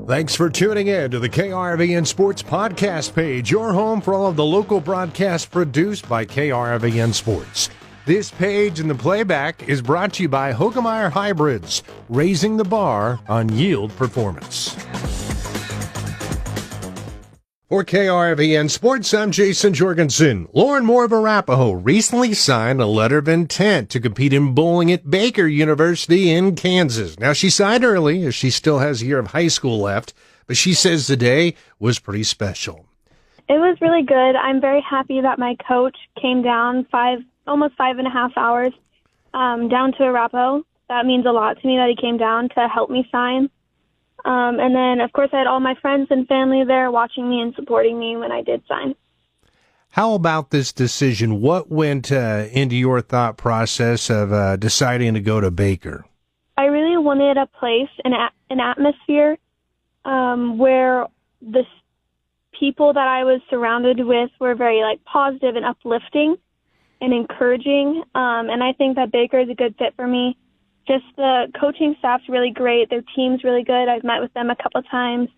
Thanks for tuning in to the KRVN Sports Podcast page, your home for all of the local broadcasts produced by KRVN Sports. This page and the playback is brought to you by Hoegemeyer Hybrids, raising the bar on yield performance. For KRVN Sports, I'm Jason Jorgensen. Lauren Moore of Arapahoe recently signed a letter of intent to compete in bowling at Baker University in Kansas. Now, she signed early as she still has a year of high school left, but she says the day was pretty special. It was really good. I'm very happy that my coach came down almost 5.5 hours down to Arapahoe. That means a lot to me that he came down to help me sign. And then, of course, I had all my friends and family there watching me and supporting me when I did sign. How about this decision? What went into your thought process of deciding to go to Baker? I really wanted a place, an atmosphere where the people that I was surrounded with were very positive and uplifting and encouraging. And I think that Baker is a good fit for me. Just the coaching staff's really great. Their team's really good. I've met with them a couple of times.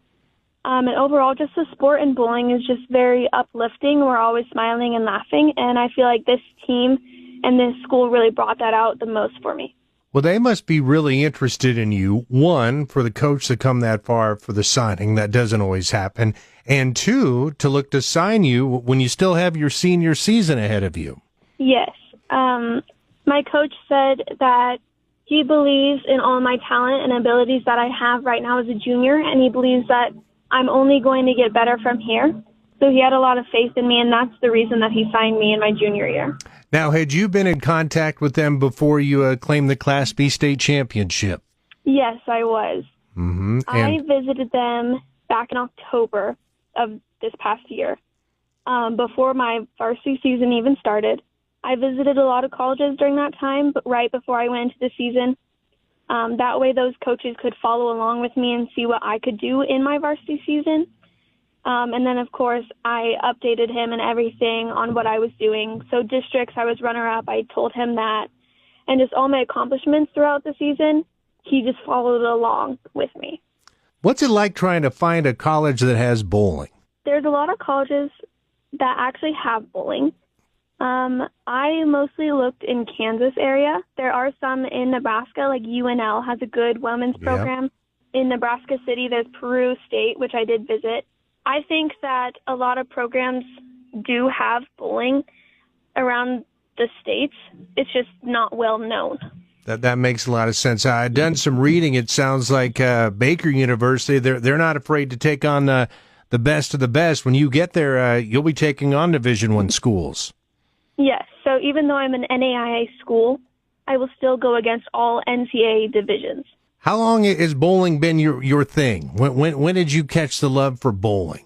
And overall, just the sport and bowling is just very uplifting. We're always smiling and laughing. And I feel like this team and this school really brought that out the most for me. Well, they must be really interested in you. One, for the coach to come that far for the signing. That doesn't always happen. And two, to look to sign you when you still have your senior season ahead of you. Yes. My coach said that he believes in all my talent and abilities that I have right now as a junior, and he believes that I'm only going to get better from here. So he had a lot of faith in me, and that's the reason that he signed me in my junior year. Now, had you been in contact with them before you claimed the Class B state championship? Yes, I was. Mm-hmm. I visited them back in October of this past year, before my varsity season even started. I visited a lot of colleges during that time, but right before I went into the season. That way those coaches could follow along with me and see what I could do in my varsity season. And then, of course, I updated him and everything on what I was doing. So districts, I was runner-up. I told him that. And just all my accomplishments throughout the season, he just followed along with me. What's it like trying to find a college that has bowling? There's a lot of colleges that actually have bowling. I mostly looked in Kansas area. There are some in Nebraska, like UNL has a good women's program. Yep. In Nebraska City, there's Peru State, which I did visit. I think that a lot of programs do have bowling around the states. It's just not well known. That makes a lot of sense. I've done some reading. It sounds like Baker University, they're not afraid to take on the best of the best. When you get there, you'll be taking on Division I schools. Yes. So even though I'm an NAIA school, I will still go against all NCAA divisions. How long has bowling been your thing? When did you catch the love for bowling?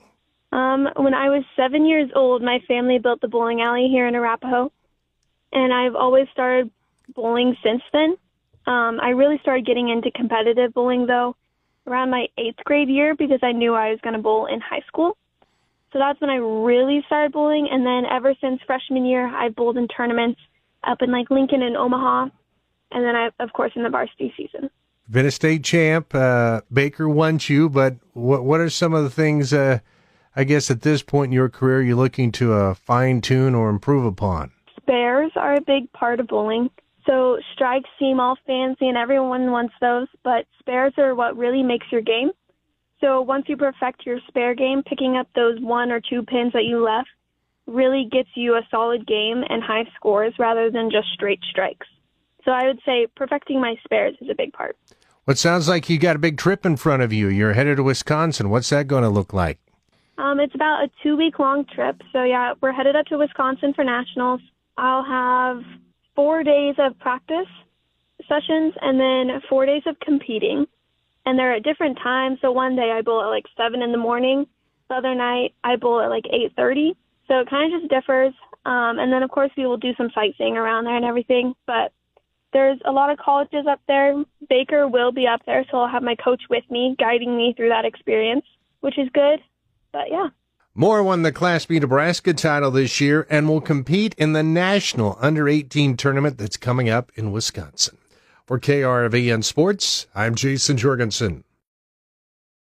When I was 7 years old, my family built the bowling alley here in Arapahoe, and I've always started bowling since then. I really started getting into competitive bowling, though, around my 8th grade year because I knew I was going to bowl in high school. So that's when I really started bowling, and then ever since freshman year, I've bowled in tournaments up in Lincoln and Omaha, and then of course, in the varsity season. Been a state champ. Baker wants you, but what are some of the things, I guess, at this point in your career you're looking to fine-tune or improve upon? Spares are a big part of bowling. So strikes seem all fancy, and everyone wants those, but spares are what really makes your game. So once you perfect your spare game, picking up those 1 or 2 pins that you left really gets you a solid game and high scores rather than just straight strikes. So I would say perfecting my spares is a big part. Well, it sounds like you got a big trip in front of you. You're headed to Wisconsin. What's that going to look like? It's about a 2-week-long trip. So, yeah, we're headed up to Wisconsin for nationals. I'll have 4 days of practice sessions and then 4 days of competing. And they're at different times. So one day I bowl at 7 in the morning. The other night I bowl at 8:30. So it kind of just differs. And then, of course, we will do some sightseeing around there and everything. But there's a lot of colleges up there. Baker will be up there, so I'll have my coach with me, guiding me through that experience, which is good. But, yeah. Moore won the Class B Nebraska title this year and will compete in the National Under-18 tournament that's coming up in Wisconsin. For KRVN Sports, I'm Jason Jorgensen.